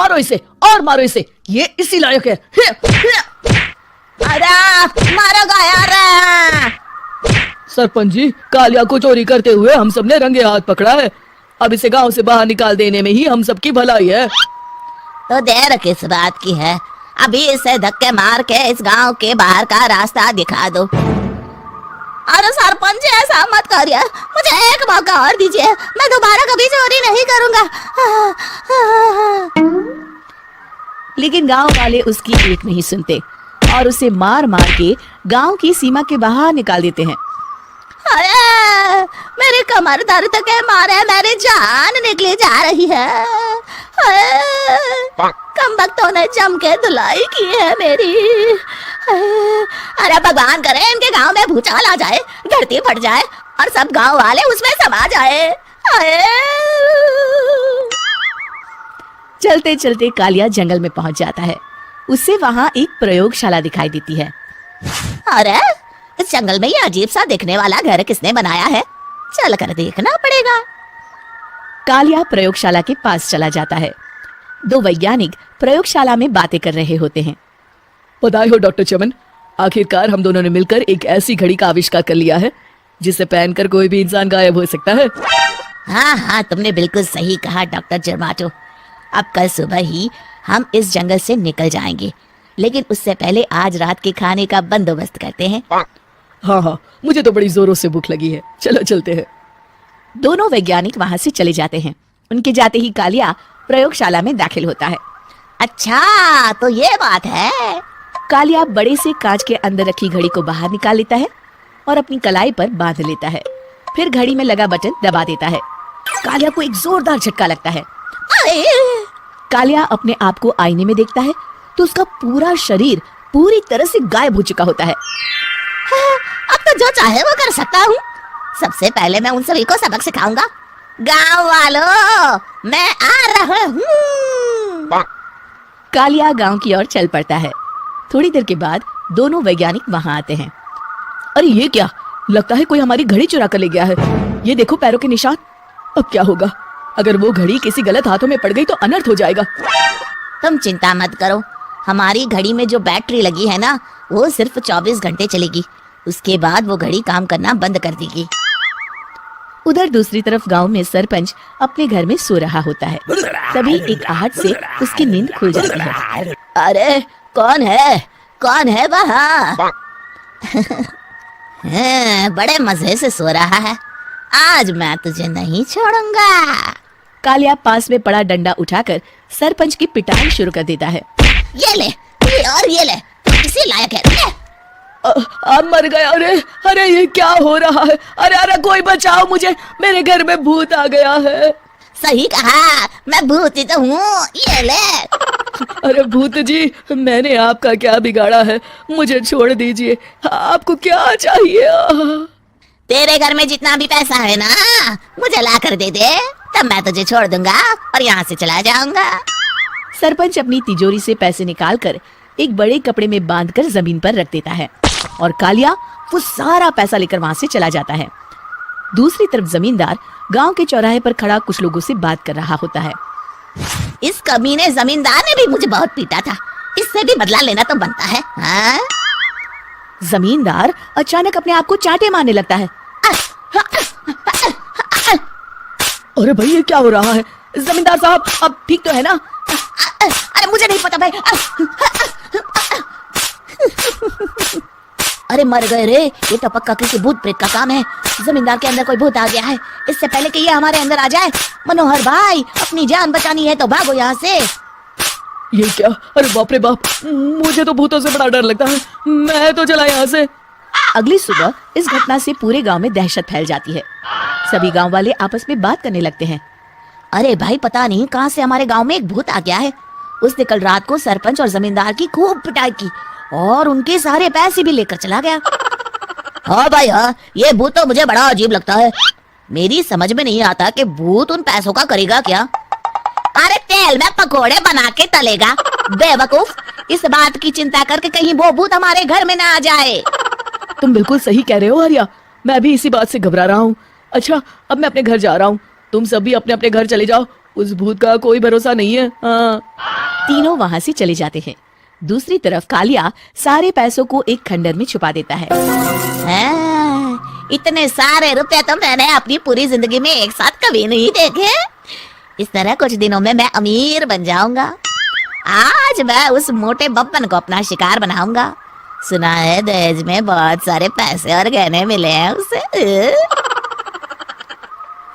मारो इसे और मारो इसे, ये इसी लायक है। अरे मारो यार। सरपंच जी, कालिया को चोरी करते हुए हम सबने रंगे हाथ पकड़ा है। अब इसे गांव से बाहर निकाल देने में ही हम सबकी भलाई है। तो देर किस बात की है, अभी इसे धक्के मार के इस गांव के बाहर का रास्ता दिखा दो। अरे सरपंच जी, ऐसा मत करिए, मुझे एक मौका और दीजिए, मैं दोबारा कभी चोरी नहीं करूंगा। लेकिन गांव वाले उसकी एक नहीं सुनते और उसे मार मार के गांव की सीमा के बाहर निकाल देते हैं। अरे मेरी कमर दर्द के मारे मेरी जान निकली जा रही है। कमबख्तों ने जम के धुलाई की है मेरी। अरे भगवान करे इनके गांव में भूचाल आ जाए, धरती फट जाए और सब गांव वाले उसमें समा जाए। चलते चलते कालिया जंगल में पहुंच जाता है। उसे वहां एक प्रयोगशाला दिखाई देती है। अरे इस जंगल में ये अजीब सा दिखने वाला घर किसने बनाया है, चल कर देखना पड़ेगा। कालिया प्रयोगशाला के पास चला जाता है। दो वैज्ञानिक प्रयोगशाला में बातें कर रहे होते हैं। बधाई हो डॉक्टर चमन, आखिरकार हम दोनों ने मिलकर एक ऐसी घड़ी का आविष्कार कर लिया है जिसे पहनकर कोई भी इंसान गायब हो सकता है। हाँ हाँ, तुमने बिल्कुल सही कहा डॉक्टर जर्माटो। अब कल सुबह ही हम इस जंगल से निकल जाएंगे, लेकिन उससे पहले आज रात के खाने का बंदोबस्त करते हैं। हाँ हाँ, मुझे तो बड़ी जोरों से भूख लगी है, चलो चलते हैं। दोनों वैज्ञानिक वहां से चले जाते हैं। उनके जाते ही कालिया प्रयोगशाला में दाखिल होता है। अच्छा तो ये बात है। कालिया बड़े से कांच के अंदर रखी घड़ी को बाहर निकाल लेता है और अपनी कलाई पर बांध लेता है। फिर घड़ी में लगा बटन दबा देता है। कालिया को एक जोरदार झटका लगता है। कालिया अपने आप को आईने में देखता है तो उसका पूरा शरीर पूरी तरह से गायब हो चुका होता है। अब तो जो चाहे वो कर सकता हूँ। सबसे पहले मैं उन सभी को सबक सिखाऊंगा। गांव वालों, मैं आ रहा हूँ। कालिया गांव की ओर चल पड़ता है। थोड़ी देर के बाद दोनों वैज्ञानिक वहां आते हैं। अरे ये क्या, लगता है कोई हमारी घड़ी चुरा कर ले गया है। ये देखो पैरों के निशान। अब क्या होगा, अगर वो घड़ी किसी गलत हाथों में पड़ गई तो अनर्थ हो जाएगा। तुम चिंता मत करो, हमारी घड़ी में जो बैटरी लगी है ना, वो सिर्फ 24 घंटे चलेगी। उसके बाद वो घड़ी काम करना बंद कर देगी। उधर दूसरी तरफ गांव में सरपंच अपने घर में सो रहा होता है। तभी एक आहट से उसकी नींद खुल जाती है। अरे कौन है वहाँ? बड़े मजे से सो रहा है, आज मैं तुझे नहीं छोड़ूंगा। कालिया पास में पड़ा डंडा उठाकर सरपंच की पिटाई शुरू कर देता है। ये ले, ये ले, इसी लायक है। अब मर गया। अरे ये क्या हो रहा है? अरे कोई बचाओ मुझे, मेरे घर में भूत आ गया है। सही कहा, मैं भूत ही तो हूँ, ये ले। अरे भूत जी, मैंने आपका क्या बिगाड़ा है, मुझे छोड़ दीजिए। आपको क्या चाहिए? तेरे घर में जितना भी पैसा है ना, मुझे ला कर दे दे, तब मैं तुझे छोड़ दूंगा और यहाँ से चला जाऊंगा। सरपंच अपनी तिजोरी से पैसे निकालकर एक बड़े कपड़े में बांधकर जमीन पर रख देता है और कालिया वो सारा पैसा लेकर वहां से चला जाता है। दूसरी तरफ जमींदार गांव के चौराहे पर खड़ा कुछ लोगों से बात कर रहा होता है। इस कमीने जमींदार ने भी मुझे बहुत पीटा था, इससे भी बदला लेना तो बनता है। हाँ? जमींदार अचानक अपने आप को चांटे मारने लगता है। अरे भाई ये क्या हो रहा है? जमींदार साहब अब ठीक तो है ना? अरे मुझे नहीं पता भाई। अरे मर गए रे, ये तो पक्का किसी भूत प्रेत का काम है। जमींदार के अंदर कोई भूत आ गया है, इससे पहले कि ये हमारे अंदर आ जाए। मनोहर भाई, अपनी जान बचानी है तो भागो यहाँ से। ये क्या? अरे बाप रे बाप, मुझे तो भूतों से बड़ा डर लगता है, मैं तो चला यहाँ से। अगली सुबह इस घटना से पूरे गांव में दहशत फैल जाती है। सभी गांव वाले आपस में बात करने लगते हैं। अरे भाई पता नहीं कहाँ से हमारे गांव में एक भूत आ गया है। उसने कल रात को सरपंच और जमींदार की खूब पिटाई की और उनके सारे पैसे भी लेकर चला गया। हाँ भाई हाँ, ये भूत तो मुझे बड़ा अजीब लगता है। मेरी समझ में नहीं आता कि भूत उन पैसों का करेगा क्या। अरे तेल में पकोड़े बना के तलेगा बेवकूफ। इस बात की चिंता करके कहीं वो भूत हमारे घर में ना आ जाए। तुम बिल्कुल सही कह रहे हो आर्या, मैं भी इसी बात से घबरा रहा हूँ। अच्छा अब मैं अपने घर जा रहा हूँ, तुम सब भी अपने अपने घर चले जाओ उस भूत का कोई भरोसा नहीं है। हाँ। तीनों वहां से चले जाते हैं। दूसरी तरफ कालिया सारे पैसों को एक खंडर में छुपा देता है। इतने सारे रुपए तो मैंने अपनी पूरी जिंदगी में एक साथ कभी नहीं देखे। इस तरह कुछ दिनों में मैं अमीर बन जाऊंगा। आज मैं उस मोटे बब्बन को अपना शिकार बनाऊंगा। सुना है दहेज में बहुत सारे पैसे और गहने मिले हैं उसे।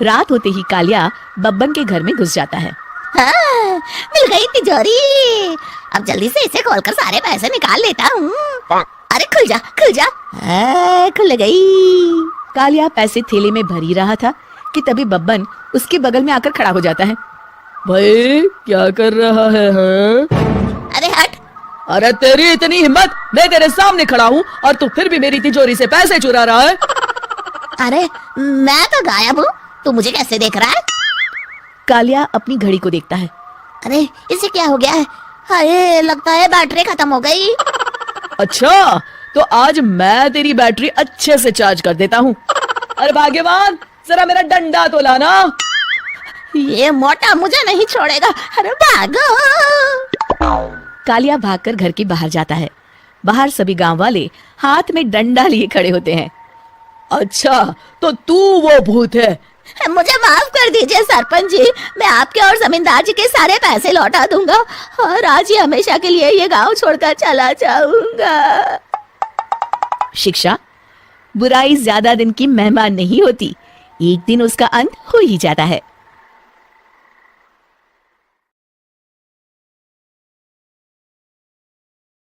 रात होते ही कालिया बब्बन के घर में घुस जाता है। हाँ, मिल गई तिजोरी। अब जल्दी से इसे खोलकर सारे पैसे निकाल लेता हूँ। अरे खुल जा खुल जा। खुल गई। कालिया पैसे थैले में भर ही रहा था कि तभी बब्बन उसके बगल में आकर खड़ा हो जाता है। भाई क्या कर रहा है? हाँ? अरे हट। अरे तेरी इतनी हिम्मत, मैं तेरे सामने खड़ा हूँ और तू फिर भी मेरी तिजोरी से पैसे चुरा रहा है। अरे मैं तो गायब हूँ, तू मुझे कैसे देख रहा है? कालिया अपनी घड़ी को देखता है। अरे इसे क्या हो गया है? हाय, लगता है बैटरी खत्म हो गई। अच्छा, तो आज मैं तेरी बैटरी अच्छे से चार्ज कर देता हूँ। अरे भाग्यवान, जरा मेरा डंडा तो लाना। ये मोटा मुझे नहीं छोड़ेगा। अरे भागो। कालिया भागकर घर के बाहर जाता है। बाहर सभी गांव वाले हाथ में डंडा लिए खड़े होते हैं। अच्छा, तो तू वो भूत है? मुझे माफ कर दीजिए सरपंच जी, मैं आपके और जमींदार जी के सारे पैसे लौटा दूंगा और आज ही हमेशा के लिए ये गांव छोड़कर चला जाऊंगा। शिक्षा, बुराई ज्यादा दिन की मेहमान नहीं होती, एक दिन उसका अंत हो ही जाता है।